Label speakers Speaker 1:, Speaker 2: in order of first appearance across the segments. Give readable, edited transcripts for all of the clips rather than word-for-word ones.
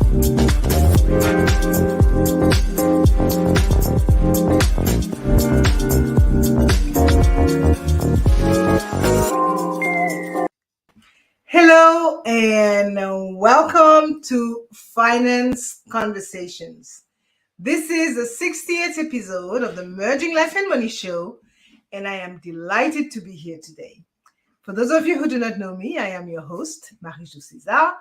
Speaker 1: Hello and welcome to Finance Conversations. This is the 68th episode of the Merging Life and Money Show, and I am delighted to be here today. For those of you who do not know me, I am your host, Marie-Jo César.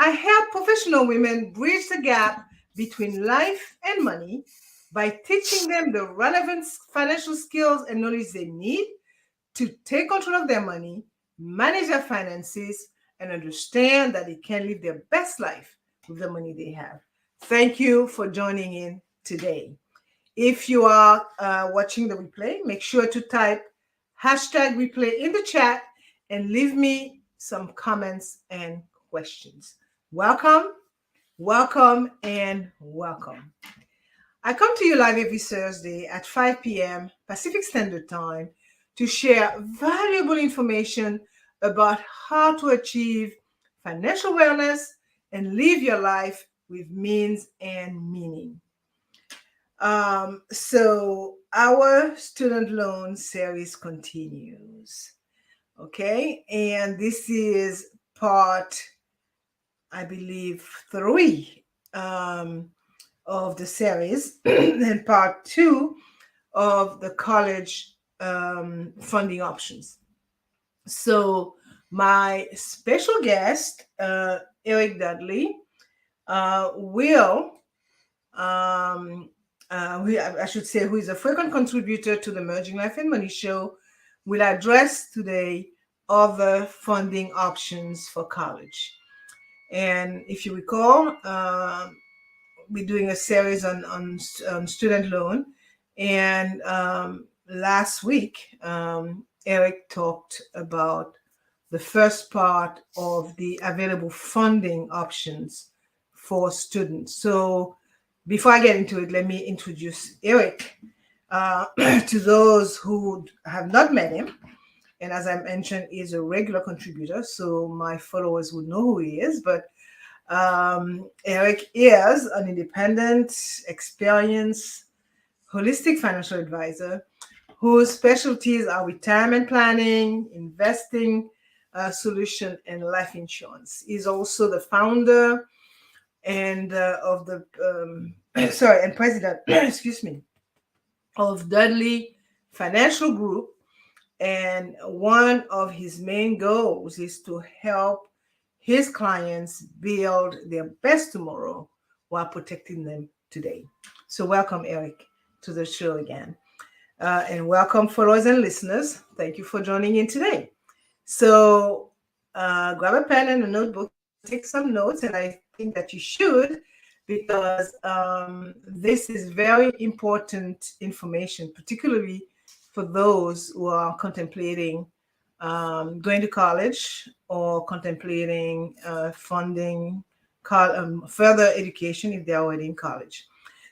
Speaker 1: I help professional women bridge the gap between life and money by teaching them the relevant financial skills and knowledge they need to take control of their money, manage their finances, and understand that they can live their best life with the money they have. Thank you for joining in today. If you are watching the replay, make sure to type #replay in the chat and leave me some comments and questions. Welcome, welcome, and welcome. I come to you live every Thursday at 5 p.m. Pacific Standard Time to share valuable information about how to achieve financial wellness and live your life with means and meaning. So our student loan series continues. Okay, and this is part, I believe, 3 of the series, and part 2 of the college funding options. So my special guest, Eric Dudley, I should say, who is a frequent contributor to the Merging Life and Money Show, will address today other funding options for college. And if you recall, we're doing a series on student loan. And last week, Eric talked about the first part of the available funding options for students. So before I get into it, let me introduce Eric to those who have not met him. And as I mentioned, he's a regular contributor, so my followers would know who he is. But Eric is an independent, experienced, holistic financial advisor whose specialties are retirement planning, investing solution, and life insurance. He's also the founder and of the and president, excuse me, of Dudley Financial Group. And one of his main goals is to help his clients build their best tomorrow while protecting them today. So welcome, Eric, to the show again. And welcome, followers and listeners. Thank you for joining in today. So grab a pen and a notebook, take some notes, and I think that you should, because this is very important information, particularly for those who are contemplating going to college or contemplating funding further education if they're already in college.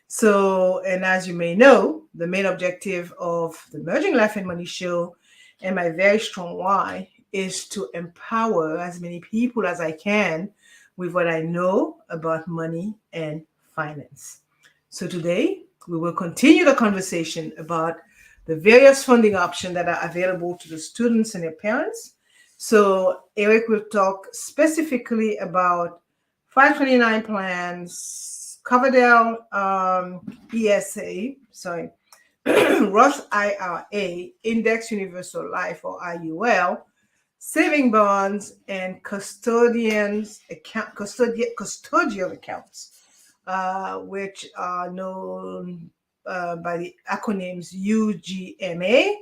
Speaker 1: So, and as you may know, the main objective of the Merging Life and Money Show and my very strong why is to empower as many people as I can with what I know about money and finance. So today, we will continue the conversation about the various funding options that are available to the students and their parents. So Eric will talk specifically about 529 plans, Coverdell ESA, Roth IRA, Index Universal Life or IUL, saving bonds, and custodial accounts, which are known by the acronyms UGMA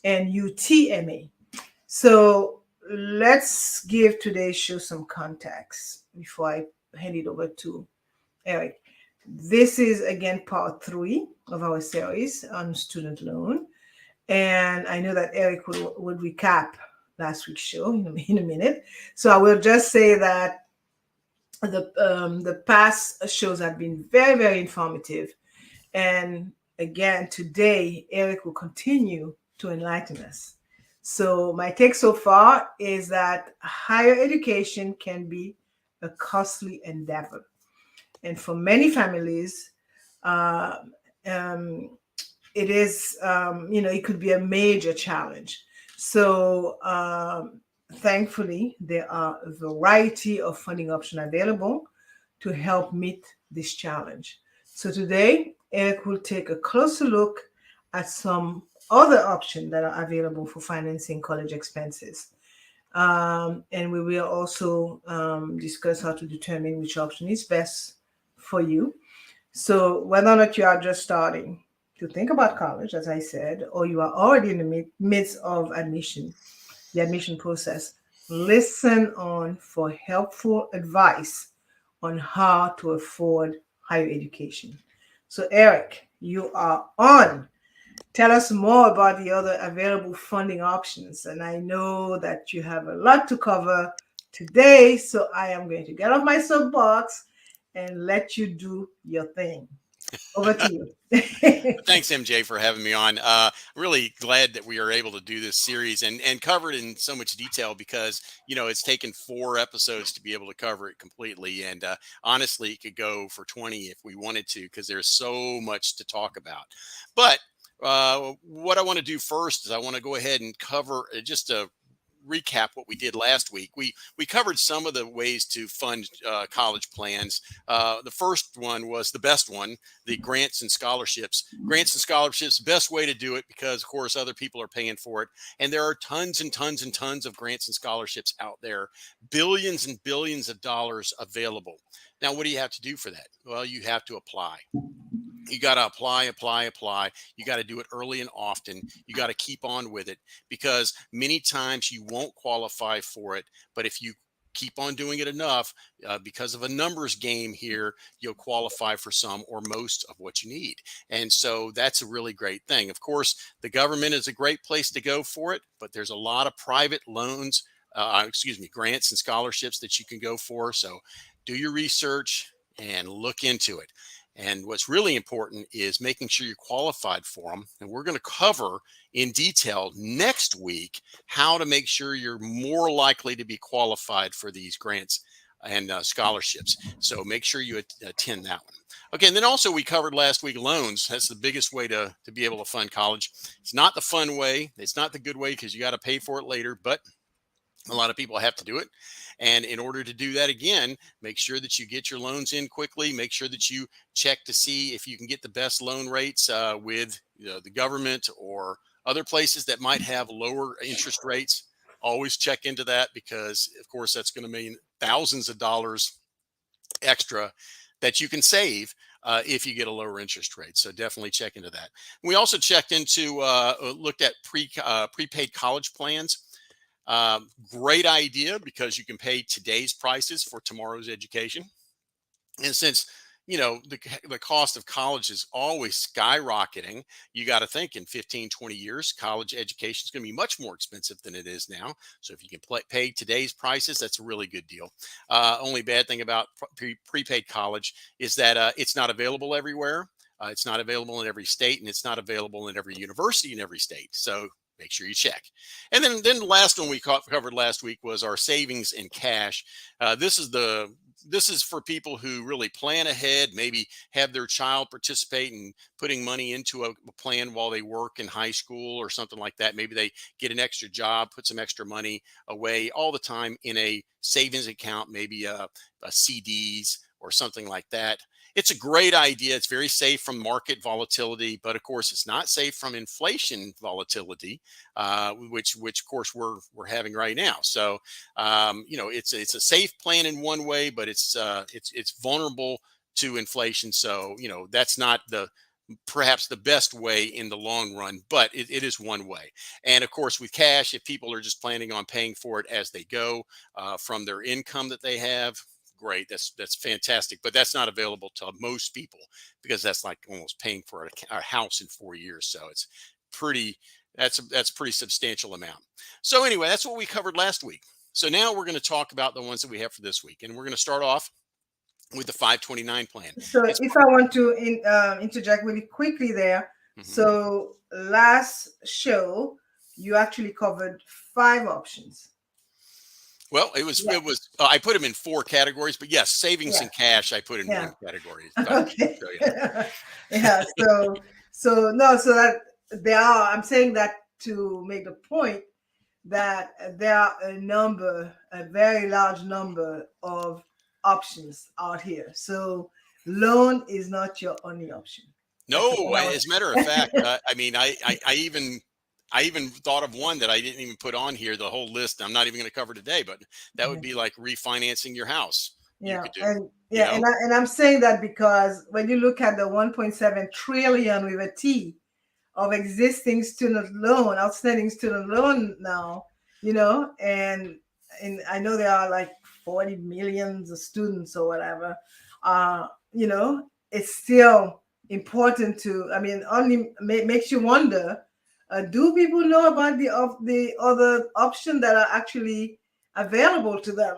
Speaker 1: and UTMA. So let's give today's show some context before I hand it over to Eric. This is again part 3 of our series on student loan. And I know that Eric would recap last week's show in a minute. So I will just say that the past shows have been very, very informative. And again, today, Eric will continue to enlighten us. So my take so far is that higher education can be a costly endeavor. And for many families, uh, um, it is, it could be a major challenge. So, thankfully, there are a variety of funding options available to help meet this challenge. So, today, Eric will take a closer look at some other options that are available for financing college expenses. And we will also discuss how to determine which option is best for you. So, whether or not you are just starting to think about college, as I said, or you are already in the midst of the admission process, listen on for helpful advice on how to afford higher education. So, Eric, you are on. Tell us more about the other available funding options. And I know that you have a lot to cover today, so I am going to get off my soapbox and let you do your thing. Over to you.
Speaker 2: Thanks, MJ, for having me on. Really glad that we are able to do this series and cover it in so much detail because, it's taken 4 episodes to be able to cover it completely. And honestly, it could go for 20 if we wanted to because there's so much to talk about. But what I want to do first is I want to go ahead and cover just a recap what we did last week. We covered some of the ways to fund college plans. The first one was the best one, the grants and scholarships. Grants and scholarships, best way to do it because, of course, other people are paying for it. And there are tons and tons and tons of grants and scholarships out there, billions and billions of dollars available. Now, what do you have to do for that? Well, you have to apply. You got to apply. You got to do it early and often. You got to keep on with it because many times you won't qualify for it. But if you keep on doing it enough, because of a numbers game here, you'll qualify for some or most of what you need. And so that's a really great thing. Of course, the government is a great place to go for it, but there's a lot of private loans, grants and scholarships that you can go for. So do your research and look into it. And what's really important is making sure you're qualified for them. And we're going to cover in detail next week how to make sure you're more likely to be qualified for these grants and scholarships. So make sure you attend that one. Okay, and then also we covered last week loans. That's the biggest way to be able to fund college. It's not the fun way. It's not the good way because you got to pay for it later, but a lot of people have to do it. And in order to do that, again, make sure that you get your loans in quickly. Make sure that you check to see if you can get the best loan rates with the government or other places that might have lower interest rates. Always check into that because, of course, that's going to mean thousands of dollars extra that you can save if you get a lower interest rate. So definitely check into that. We also checked into, looked at prepaid college plans. Great idea because you can pay today's prices for tomorrow's education. And since, the cost of college is always skyrocketing, you got to think in 15, 20 years, college education is going to be much more expensive than it is now. So if you can pay today's prices, that's a really good deal. Only bad thing about prepaid college is that it's not available everywhere. It's not available in every state, and it's not available in every university in every state. So make sure you check. And then the last one we covered last week was our savings in cash. This is for people who really plan ahead, maybe have their child participate in putting money into a plan while they work in high school or something like that. Maybe they get an extra job, put some extra money away all the time in a savings account, maybe a CDs or something like that. It's a great idea. It's very safe from market volatility, but of course, it's not safe from inflation volatility, which of course we're having right now. So, it's a safe plan in one way, but it's vulnerable to inflation. So, that's not perhaps the best way in the long run, but it is one way. And of course, with cash, if people are just planning on paying for it as they go from their income that they have, great, that's fantastic, but that's not available to most people because that's like almost paying for a house in 4 years. So it's that's pretty substantial amount. So anyway, that's what we covered last week. So now we're going to talk about the ones that we have for this week, and we're going to start off with the 529 plan.
Speaker 1: So if I want to interject really quickly there. So last show, you actually covered 5 options.
Speaker 2: Well,
Speaker 1: Yeah.
Speaker 2: it was I put them in four categories, but yes, savings
Speaker 1: Yeah.
Speaker 2: and cash I put in
Speaker 1: Yeah.
Speaker 2: one category.
Speaker 1: Okay.
Speaker 2: So yeah.
Speaker 1: Yeah. So no, so that there are, I'm saying that to make the point that there are a very large number of options out here. So loan is not your only option. That's
Speaker 2: No,
Speaker 1: what I
Speaker 2: as a
Speaker 1: was
Speaker 2: matter of fact, I mean, I even thought of one that I didn't even put on here, the whole list. I'm not even going to cover today, but that would
Speaker 1: saying.
Speaker 2: be like refinancing your house. You
Speaker 1: Yeah,
Speaker 2: could do,
Speaker 1: and
Speaker 2: you
Speaker 1: yeah,
Speaker 2: know.
Speaker 1: and I'm saying that because when you look at the 1.7 trillion with a T of existing student loan, outstanding student loan now, and I know there are like 40 millions of students or whatever. It's still important to. I mean, only makes you wonder. Do people know about the other option that are actually available to them?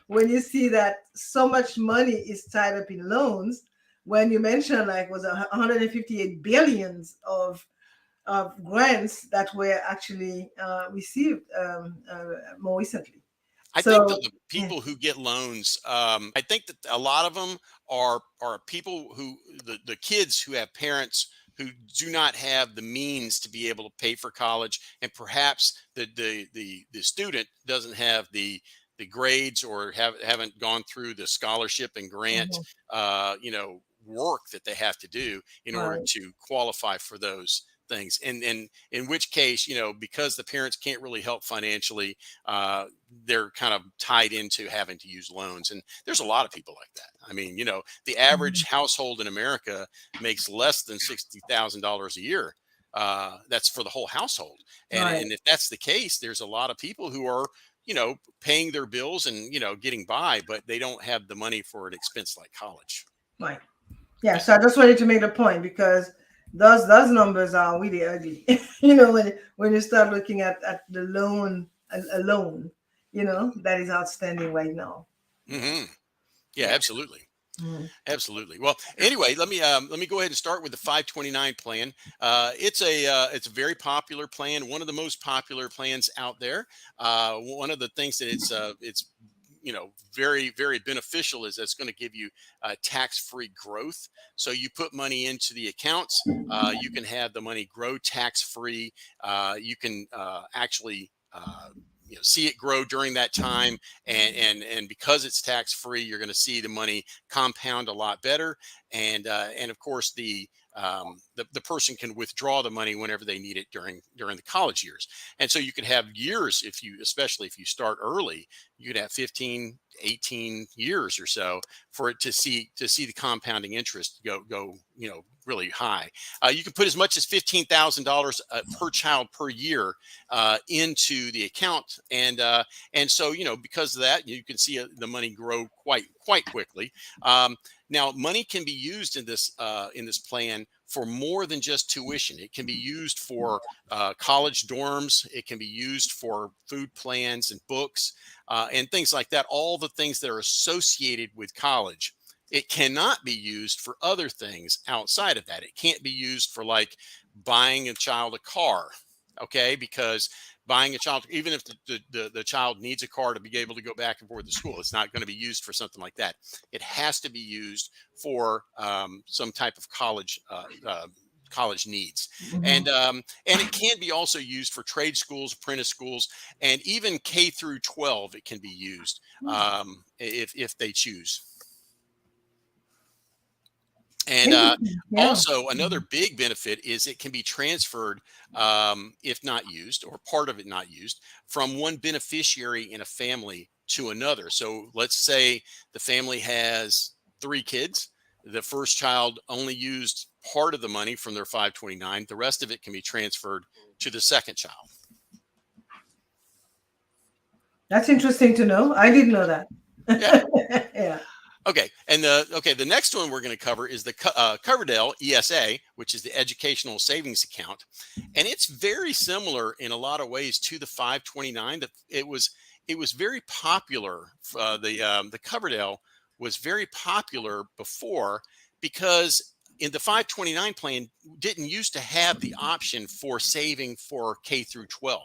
Speaker 1: When you see that so much money is tied up in loans, when you mentioned like was 158 billions of grants that were actually received more recently.
Speaker 2: I think that
Speaker 1: So
Speaker 2: the
Speaker 1: yeah.
Speaker 2: people who get loans, I think that a lot of them are people who the kids who have parents who do not have the means to be able to pay for college, and perhaps the student doesn't have the grades or haven't gone through the scholarship and grant
Speaker 1: Mhm.
Speaker 2: work that they have to do in order
Speaker 1: Right.
Speaker 2: to qualify for those things. And in which case, because the parents can't really help financially, uh, they're kind of tied into having to use loans. And there's a lot of people like that. I mean, the average
Speaker 1: Mhm.
Speaker 2: household in America makes less than $60,000 a year. That's for the whole household. And,
Speaker 1: Right.
Speaker 2: and if that's the case, there's a lot of people who are, paying their bills and, getting by, but they don't have the money for an expense like college.
Speaker 1: Right. Yeah. So I just wanted to make the point because those numbers are really ugly. When you start looking at the loan alone, that is outstanding right now. Yeah.
Speaker 2: Hmm. Yeah,
Speaker 1: Yeah.
Speaker 2: absolutely.
Speaker 1: Mhm.
Speaker 2: Absolutely. Well, anyway, let me go ahead and start with the 529 plan. It's a very popular plan, one of the most popular plans out there. One of the things that it's very very beneficial is it's going to give you tax-free growth. So you put money into the accounts, you can have the money grow tax-free. You can actually. See it grow during that time, and because it's tax free, you're going to see the money compound a lot better. And of course, the person can withdraw the money whenever they need it during the college years. And so you could have years, especially if you start early, you could have 15, 18 years or so for it to see the compounding interest go really high. You can put as much as $15,000 per child per year into the account, and so because of that, you can see the money grow quite quickly. Now, money can be used in this plan for more than just tuition. It can be used for college dorms. It can be used for food plans and books and things like that. All the things that are associated with college. It cannot be used for other things outside of that. It can't be used for like buying a child a car, okay? Because buying a child, even if the child needs a car to be able to go back and forth to school, it's not going to be used for something like that. It has to be used for some type of college needs,
Speaker 1: Mhm.
Speaker 2: and it can be also used for trade schools, apprentice schools, and even K through 12. It can be used if they choose. And
Speaker 1: Interesting. Yeah.
Speaker 2: also, another big benefit is it can be transferred, if not used, or part of it not used, from one beneficiary in a family to another. So let's say the family has three kids. The first child only used part of the money from their 529. The rest of it can be transferred to the second child.
Speaker 1: That's interesting to know. I didn't know that.
Speaker 2: Yeah.
Speaker 1: Yeah.
Speaker 2: The next one we're going to cover is the Coverdell ESA, which is the Educational Savings Account, and it's very similar in a lot of ways to the 529. That it was very popular. The Coverdell was very popular before because in the 529 plan didn't used to have the option for saving for K through 12.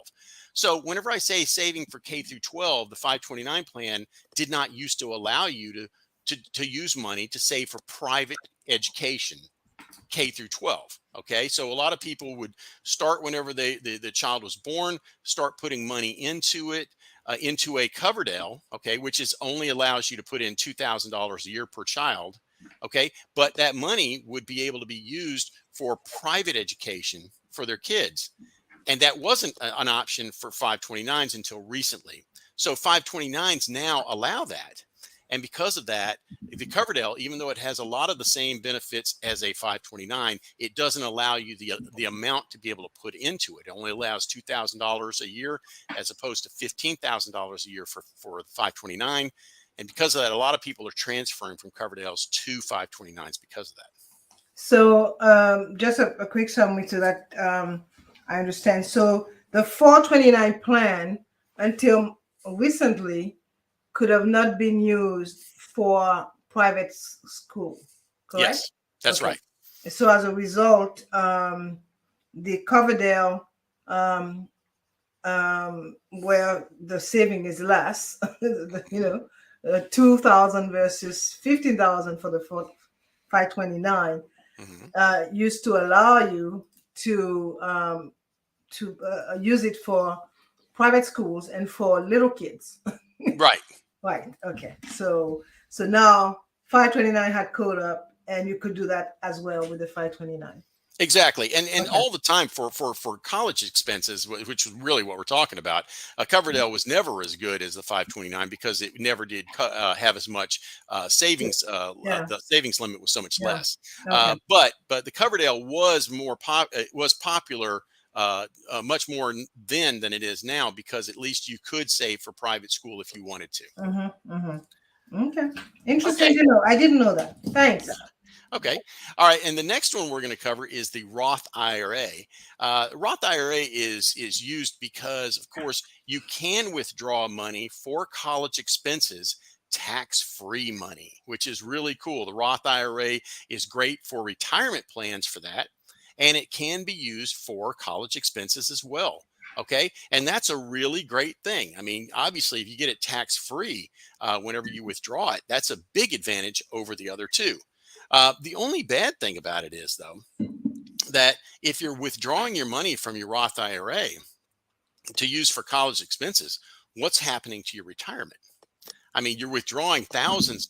Speaker 2: So whenever I say saving for K through 12, the 529 plan did not used to allow you to use money to save for private education, K through 12. Okay. So a lot of people would start whenever the child was born, start putting money into it, into a Coverdell, okay, which is only allows you to put in $2,000 a year per child. Okay. But that money would be able to be used for private education for their kids. And that wasn't an option for 529s until recently. So 529s now allow that. And because of that, the Coverdell, even though it has a lot of the same benefits as a 529, it doesn't allow you the amount to be able to put into it. It only allows $2,000 a year as opposed to $15,000 a year for 529. And because of that, a lot of people are transferring from Coverdells to 529s because of that.
Speaker 1: So just a quick summary to that. I understand. So the 429 plan until recently could have not been used for private school, correct?
Speaker 2: Yes, that's right.
Speaker 1: So as a result, the Coverdell, where the saving is less, 2,000 versus 15,000 for the 529, used to allow you to use it for private schools and for little kids.
Speaker 2: Right.
Speaker 1: Right. Okay. So now 529 had code up, and you could do that as well with the 529.
Speaker 2: Exactly. And all the time for college expenses, which is really what we're talking about, Coverdell was never as good as the 529 because it never did have as much savings. The savings limit was so much less.
Speaker 1: Okay.
Speaker 2: But the Coverdell was was popular much more then than it is now, because at least you could save for private school if you wanted to.
Speaker 1: Okay. Interesting to know. I didn't know that. Thanks.
Speaker 2: Okay. All right. And the next one we're going to cover is the Roth IRA. Roth IRA is used because, of course, you can withdraw money for college expenses, tax-free money, which is really cool. The Roth IRA is great for retirement plans for that, and it can be used for college expenses as well. Okay. And that's a really great thing. I mean, obviously, if you get it tax-free whenever you withdraw it, that's a big advantage over the other two. The only bad thing about it is, though, that if you're withdrawing your money from your Roth IRA to use for college expenses, what's happening to your retirement? I mean, you're withdrawing thousands,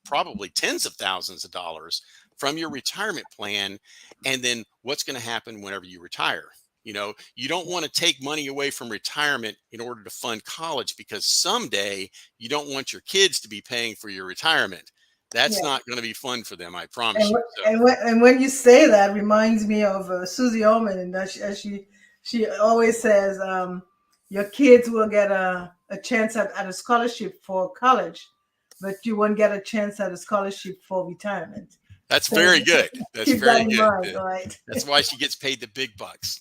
Speaker 2: probably tens of thousands of dollars from your retirement plan. And then what's going to happen whenever you retire? You know, you don't want to take money away from retirement in order to fund college, because someday you don't want your kids to be paying for your retirement. That's not going to be fun for them, I promise you.
Speaker 1: And when you say that, reminds me of Susie Orman, and that she always says, your kids will get a chance at a scholarship for college, but you won't get a chance at a scholarship for retirement.
Speaker 2: That's very good. That's
Speaker 1: keep
Speaker 2: very
Speaker 1: that in
Speaker 2: good.
Speaker 1: mind, right?
Speaker 2: That's why she gets paid the big bucks.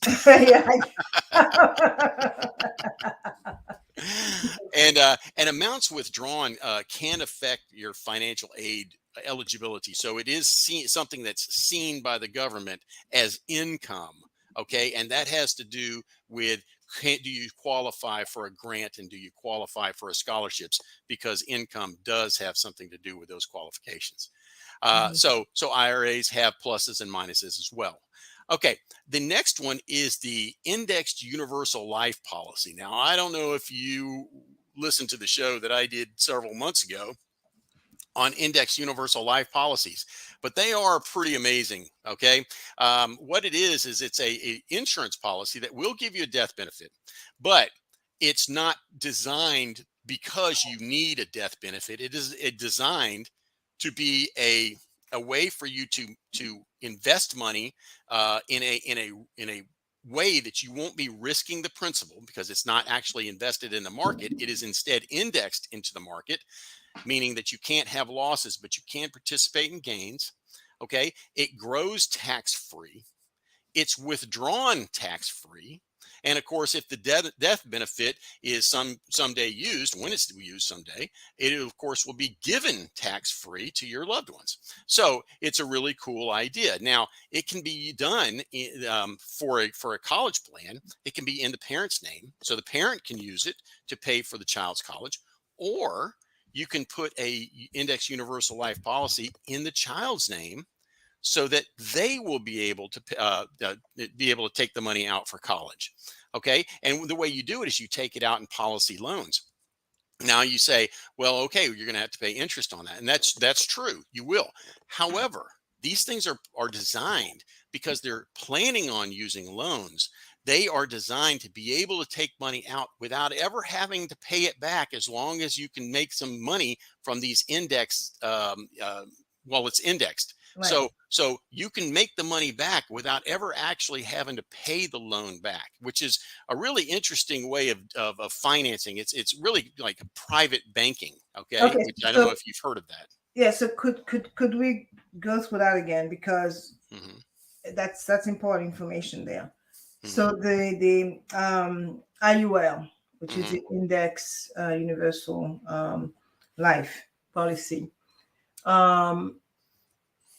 Speaker 2: And amounts withdrawn can affect your financial aid eligibility. So it is something that's seen by the government as income. Okay. And that has to do with, do you qualify for a grant and do you qualify for a scholarships? Because income does have something to do with those qualifications. So IRAs have pluses and minuses as well. Okay, the next one is the Indexed Universal Life Policy. Now, I don't know if you listened to the show that I did several months ago on Indexed Universal Life Policies, but they are pretty amazing. Okay, what it is it's a insurance policy that will give you a death benefit, but it's not designed because you need a death benefit. It is designed to be a way for you to invest money in a way that you won't be risking the principal, because it's not actually invested in the market. It is instead indexed into the market, meaning that you can't have losses, but you can participate in gains. Okay. It grows tax-free. It's withdrawn tax-free. And of course, if the death benefit is someday used, when it's used someday, it of course will be given tax-free to your loved ones. So it's a really cool idea. Now, it can be done for a college plan. It can be in the parent's name, so the parent can use it to pay for the child's college, or you can put a index universal life policy in the child's name, so that they will be able to take the money out for college. Okay, and the way you do it is you take it out in policy loans. Now you say, well, okay, you're going to have to pay interest on that, and that's true. You will. However, these things are designed because they're planning on using loans. They are designed to be able to take money out without ever having to pay it back, as long as you can make some money from these indexed. It's indexed.
Speaker 1: Right.
Speaker 2: So you can make the money back without ever actually having to pay the loan back, which is a really interesting way of financing. It's really like a private banking, okay?
Speaker 1: Okay.
Speaker 2: Which I don't know if you've heard of that.
Speaker 1: Yeah. So could we go through that again, because that's important information there. So the IUL, which is the Index Universal Life Policy,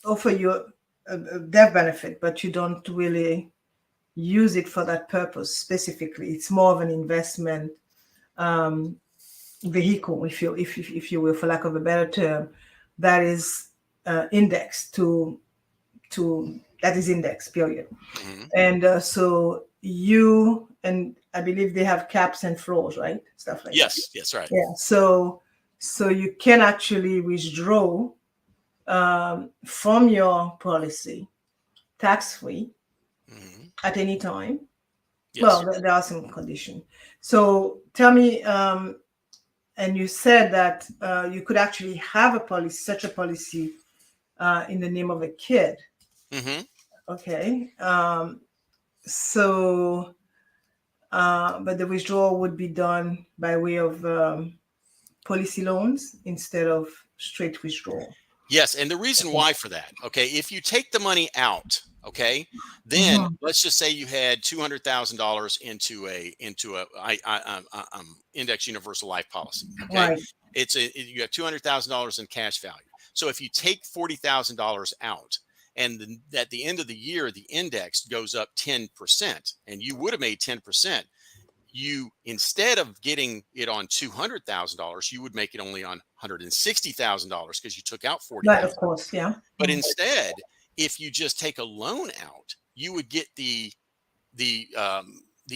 Speaker 1: offer you a death benefit, but you don't really use it for that purpose specifically. It's more of an investment vehicle, if you will, for lack of a better term, that is indexed to that is indexed, period. And so and I believe they have caps and floors, right? Stuff like that.
Speaker 2: Yes, right.
Speaker 1: Yeah. So you can actually withdraw from your policy tax-free at any time.
Speaker 2: Yes.
Speaker 1: Well, there are some conditions. So tell me, and you said that you could actually have a policy, such a policy, in the name of a kid. Okay. So, but the withdrawal would be done by way of policy loans instead of straight withdrawal.
Speaker 2: Yes, and the reason why for that, okay, if you take the money out, okay, then let's just say you had $200,000 into a index universal life policy. Okay,
Speaker 1: Right.
Speaker 2: You have $200,000 in cash value. So if you take $40,000 out, and at the end of the year, the index goes up 10%, and you would have made 10%. You, instead of getting it on $200,000, you would make it only on $160,000 because you took out $40,000.
Speaker 1: Right, of course, yeah.
Speaker 2: But instead, if you just take a loan out, you would get the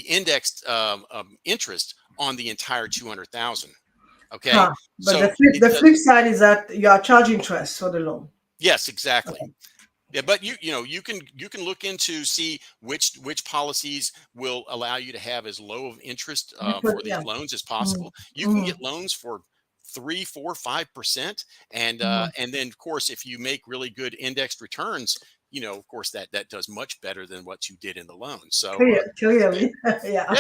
Speaker 2: indexed interest on the entire $200,000. Okay,
Speaker 1: But
Speaker 2: so
Speaker 1: the flip side is that you are charging interest for the loan.
Speaker 2: Yes, exactly.
Speaker 1: Okay.
Speaker 2: Yeah, but you can look into see which policies will allow you to have as low of interest for these loans as possible. You can get loans for 3%, 4%, 5%, and then of course, if you make really good indexed returns, of course that does much better than what you did in the loan. So
Speaker 1: clearly, yeah.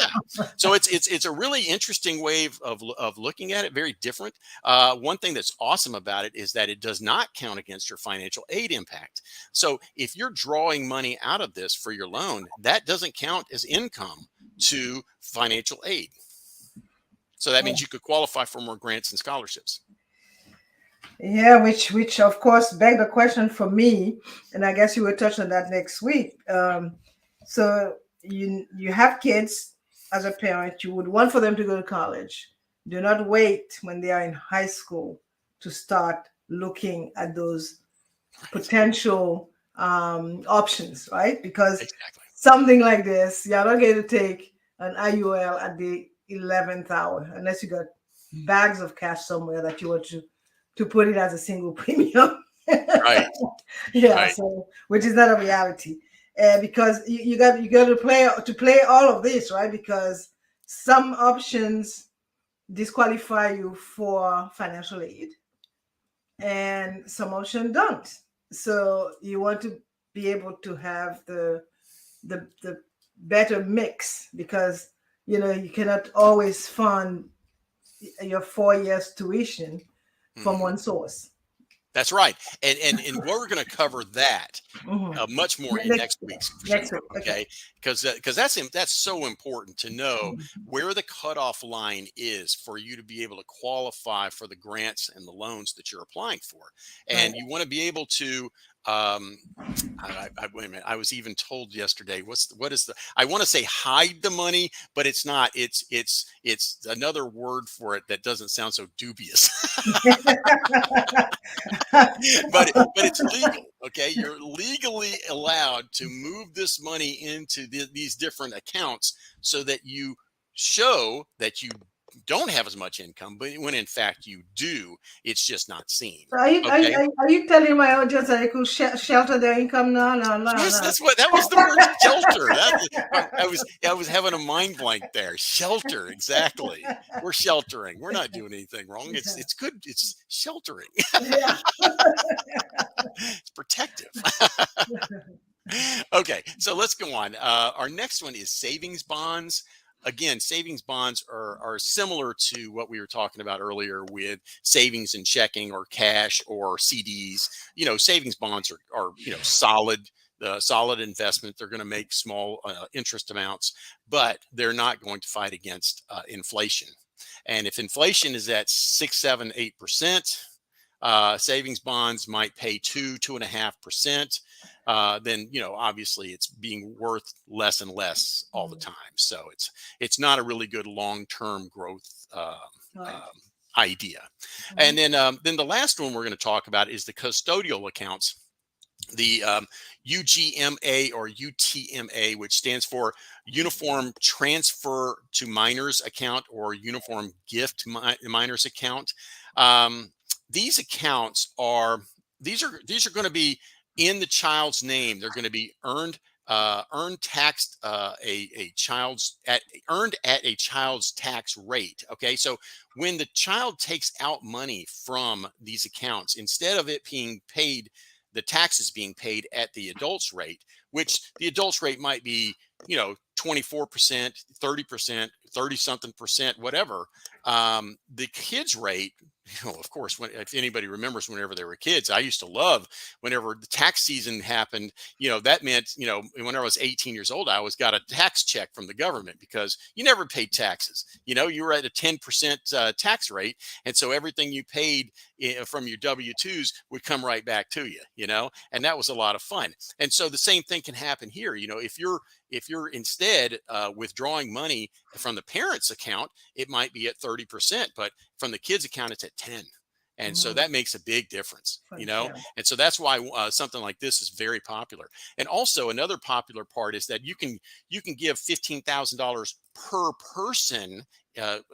Speaker 2: So it's a really interesting way of looking at it. Very different. One thing that's awesome about it is that it does not count against your financial aid impact. So if you're drawing money out of this for your loan, that doesn't count as income to financial aid. So that means you could qualify for more grants and scholarships.
Speaker 1: Yeah, which of course beg the question for me, and I guess you will touch on that next week. So you have kids as a parent, you would want for them to go to college. Do not wait when they are in high school to start looking at those potential options, right? Because something like this, you're not going to take an IUL at the 11th hour unless you got bags of cash somewhere that you want to put it as a single premium.
Speaker 2: Right.
Speaker 1: Yeah.
Speaker 2: Right.
Speaker 1: So, which is not a reality, because you got to play all of this, right? Because some options disqualify you for financial aid, and some options don't. So you want to be able to have the better mix, because you cannot always fund your 4 years tuition from one source.
Speaker 2: That's right. And we're going to cover that
Speaker 1: Mhm.
Speaker 2: much more in next week's show.
Speaker 1: Next week.
Speaker 2: Okay, because that's so important to know
Speaker 1: Mhm.
Speaker 2: where the cutoff line is for you to be able to qualify for the grants and the loans that you're applying for,
Speaker 1: Right.
Speaker 2: and you want to be able to. Um, wait a minute. I was even told yesterday. What is the? I want to say hide the money, but it's not. It's another word for it that doesn't sound so dubious. but it's legal. Okay, you're legally allowed to move this money into these different accounts so that you show that you don't have as much income, but when in fact you do, it's just not seen.
Speaker 1: So
Speaker 2: Okay.
Speaker 1: are you telling my audience that they could shelter their income? No, no, no,
Speaker 2: Yes,
Speaker 1: no.
Speaker 2: that was the word shelter. I was having a mind blank there. Shelter, exactly. We're sheltering. We're not doing anything wrong. It's good. It's sheltering.
Speaker 1: Yeah.
Speaker 2: It's protective. Okay, so let's go on. Our next one is savings bonds. Again, savings bonds are similar to what we were talking about earlier with savings and checking or cash or CDs. Savings bonds are solid investment. They're going to make small interest amounts, but they're not going to fight against inflation. And if inflation is at 6, 7, 8%, savings bonds might pay 2.5%. Then obviously it's being worth less and less all the time. So it's not a really good long-term growth
Speaker 1: Right.
Speaker 2: idea. And then the last one we're going to talk about is the custodial accounts. The UGMA or UTMA, which stands for Uniform Transfer to Minors Account or Uniform Gift Minors Account. These accounts are going to be in the child's name. They're going to be earned taxed earned at a child's tax rate. Okay, so when the child takes out money from these accounts, instead of it being paid, the taxes being paid at the adult's rate, which the adult's rate might be 24%, 30%, 30 something percent, whatever. The kids rate, of course, if anybody remembers whenever they were kids, I used to love whenever the tax season happened. That meant, when I was 18 years old, I always got a tax check from the government because you never paid taxes. You were at a 10% tax rate. And so everything you paid from your W-2s would come right back to you, and that was a lot of fun. And so the same thing can happen here. If you're instead withdrawing money from the parent's account, it might be at 30%, but from the kid's account, it's at 10. And so that makes a big difference,
Speaker 1: Sure.
Speaker 2: And so that's why something like this is very popular. And also another popular part is that you can give $15,000 per person,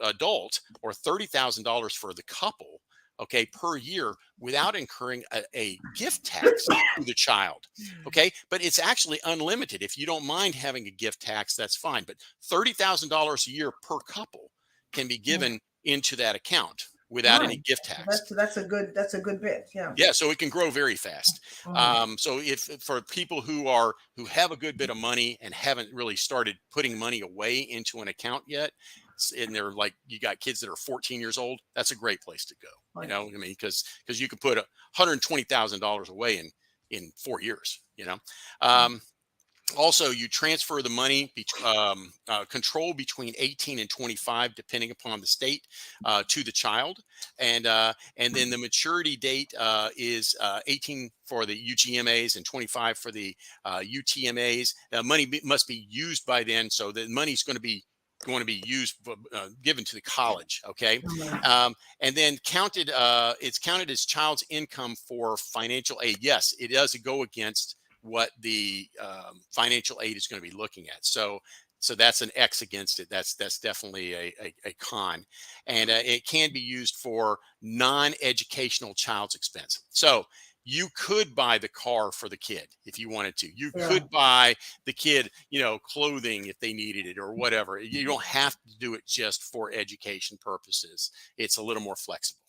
Speaker 2: adult, or $30,000 for the couple, okay, per year, without incurring a gift tax to the child. Okay, but it's actually unlimited. If you don't mind having a gift tax, that's fine. But $30,000 a year per couple can be given into that account without any gift tax.
Speaker 1: That's a good bit. Yeah.
Speaker 2: Yeah, so it can grow very fast. So if for people who have a good bit of money and haven't really started putting money away into an account yet, and they're like, you got kids that are 14 years old, that's a great place to go. Because you could put $120,000 away in 4 years. Also, you transfer the money, control between 18 and 25, depending upon the state, to the child. And then the maturity date is 18 for the UGMAs and 25 for the UTMAs. Money must be used by then. So the money's going to be used, given to the college. Okay. And then it's counted as child's income for financial aid. Yes, it does go against what the financial aid is going to be looking at. So that's an X against it. That's definitely a con. And it can be used for non-educational child's expense. So you could buy the car for the kid if you wanted to. You could buy the kid, clothing if they needed it or whatever. You don't have to do it just for education purposes. It's a little more flexible.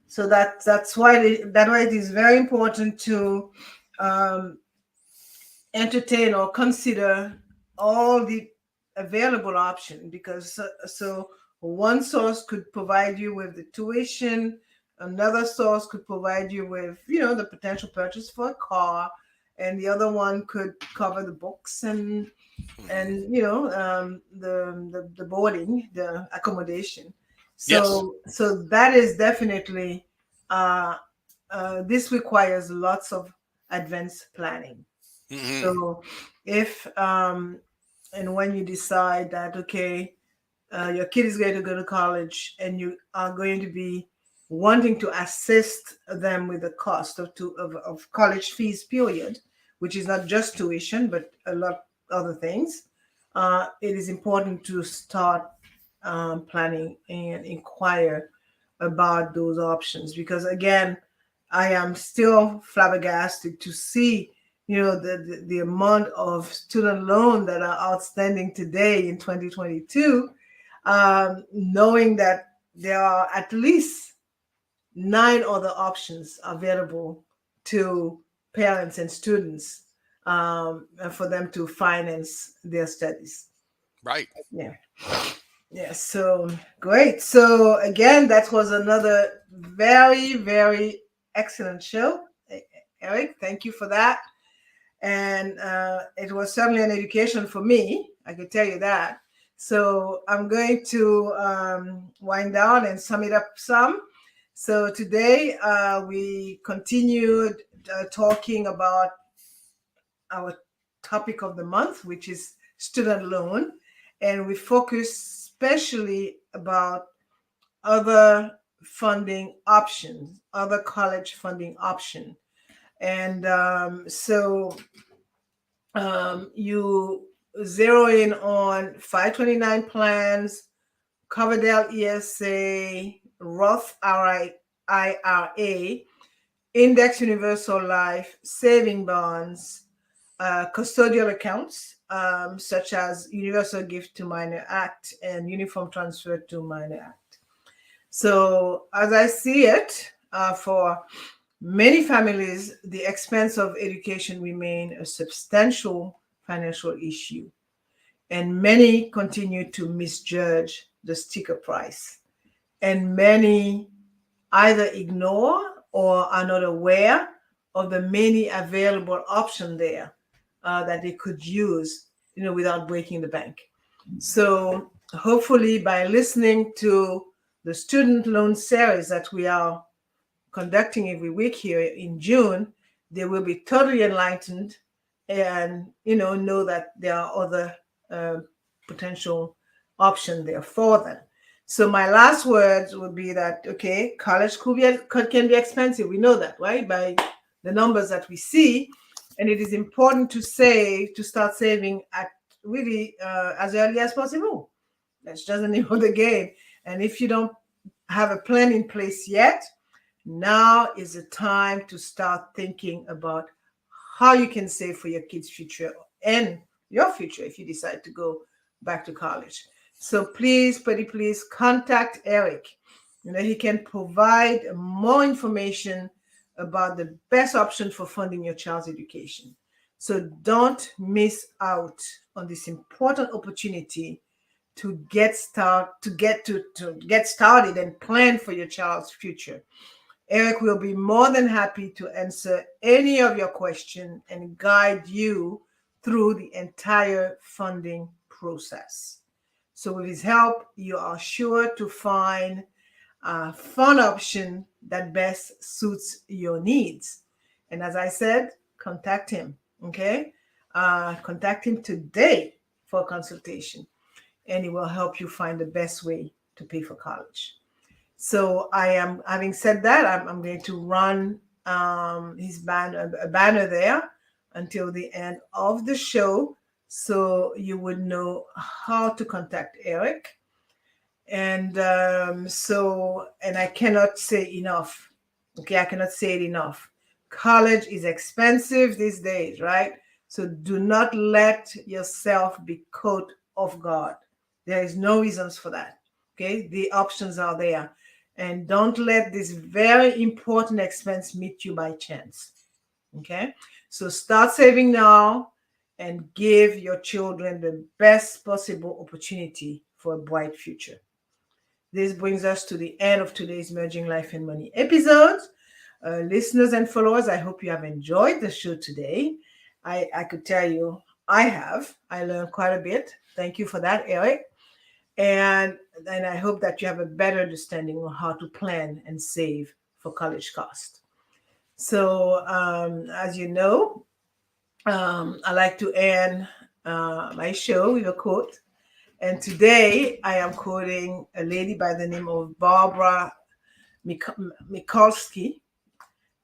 Speaker 1: So that's why it is very important to entertain or consider all the available options, because so one source could provide you with the tuition, another source could provide you with, the potential purchase for a car, and the other one could cover the books and
Speaker 2: Mhm.
Speaker 1: the boarding, the accommodation.
Speaker 2: Yes.
Speaker 1: So that is definitely uh, this requires lots of advanced planning.
Speaker 2: Hmm.
Speaker 1: So if and when you decide that, okay, your kid is going to go to college and you are going to be wanting to assist them with the cost of college fees, period, which is not just tuition but a lot other things, it is important to start planning and inquire about those options, because again, I am still flabbergasted to see, the amount of student loan that are outstanding today in 2022, knowing that there are at least 9 other options available to parents and students, for them to finance their studies.
Speaker 2: Right.
Speaker 1: Yeah. Yeah, so great. So again, that was another very, very excellent show. Eric, thank you for that. And it was certainly an education for me, I can tell you that. So I'm going to wind down and sum it up some. So today we continued talking about our topic of the month, which is student loan, and we focus especially about other funding options, other college funding option. And you zero in on 529 plans, Coverdell ESA, Roth IRA, Index Universal Life, saving bonds, custodial accounts, such as Universal Gift to Minor Act and Uniform Transfer to Minor Act. So, as I see it, for many families, the expense of education remain a substantial financial issue, and many continue to misjudge the sticker price. And many either ignore or are not aware of the many available options there that they could use, without breaking the bank. So hopefully, by listening to the student loan series that we are conducting every week here in June, they will be totally enlightened and know that there are other uh, potential options there for them. So my last words would be that, okay, college can be expensive. We know that, right? By the numbers that we see, and it is important to start saving at really as early as possible. That's just the name of the game. And if you don't have a plan in place yet, now is the time to start thinking about how you can save for your kids' future and your future if you decide to go back to college. So please, pretty please, contact Eric. He can provide more information about the best option for funding your child's education. So don't miss out on this important opportunity to get started and plan for your child's future. Eric will be more than happy to answer any of your questions and guide you through the entire funding process. So with his help, you are sure to find a fun option that best suits your needs. And as I said, contact him, okay? Contact him today for a consultation, and he will help you find the best way to pay for college. So having said that, I'm going to run his a banner there until the end of the show, so you would know how to contact Eric. And and I cannot say enough. Okay, I cannot say it enough. College is expensive these days, right? So do not let yourself be caught off guard. There is no reasons for that. Okay, the options are there. And don't let this very important expense meet you by chance. Okay, so start saving now and give your children the best possible opportunity for a bright future. This brings us to the end of today's Merging Life and Money episode. Listeners and followers, I hope you have enjoyed the show today. I could tell you I have. I learned quite a bit. Thank you for that, Eric. And I hope that you have a better understanding of how to plan and save for college cost. So, as you know, I like to end my show with a quote. And today I am quoting a lady by the name of Barbara Mikulski.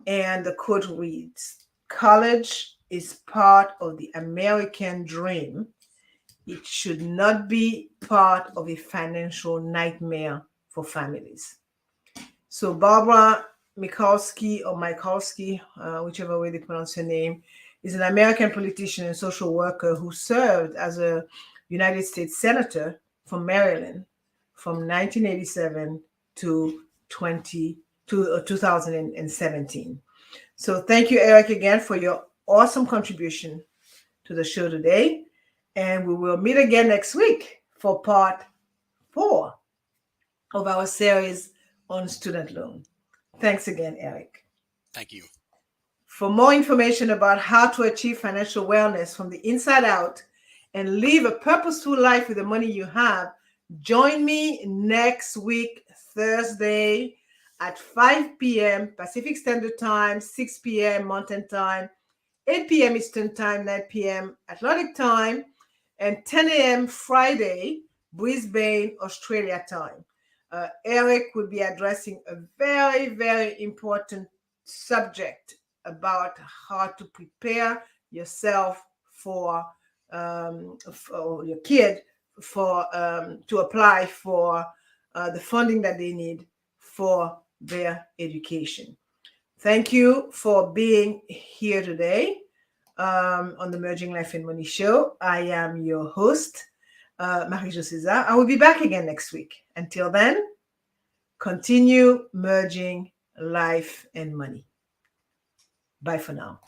Speaker 1: And the quote reads, "College is part of the American dream. It should not be part of a financial nightmare for families." So Barbara Mikulski, or Mikulski, whichever way they pronounce her name, is an American politician and social worker who served as a United States Senator from Maryland from 1987 to 2017. So thank you, Eric, again for your awesome contribution to the show today. And we will meet again next week for part 4 of our series on student loan. Thanks again, Eric.
Speaker 2: Thank you.
Speaker 1: For more information about how to achieve financial wellness from the inside out and live a purposeful life with the money you have, join me next week, Thursday at 5 p.m. Pacific Standard Time, 6 p.m. Mountain Time, 8 p.m. Eastern Time, 9 p.m. Atlantic Time, and 10 a.m. Friday, Brisbane, Australia time. Eric will be addressing a very, very important subject about how to prepare yourself for your kid to apply for the funding that they need for their education. Thank you for being here today on the Merging Life and Money show. I am your host, Marie-Jo César. I will be back again next week. Until then, continue merging life and money. Bye for now.